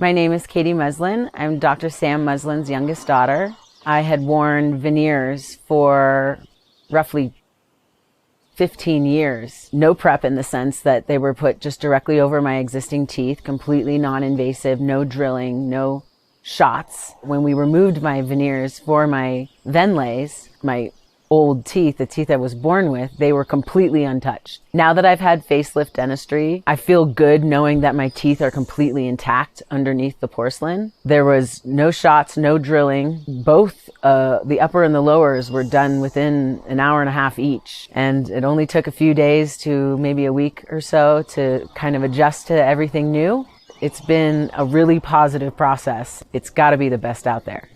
My name is Katie Muslin. I'm Dr. Sam Muslin's youngest daughter. I had worn veneers for roughly 15 years. No prep in the sense that they were put just directly over my existing teeth, completely non-invasive, no drilling, no shots. When we removed my veneers for my Venlays, my old teeth, the teeth I was born with, they were completely untouched. Now that I've had facelift dentistry, I feel good knowing that my teeth are completely intact underneath the porcelain. There was no shots, no drilling. Both the upper and the lowers were done within an hour and a half each. And it only took a few days to maybe a week or so to kind of adjust to everything new. It's been a really positive process. It's got to be the best out there.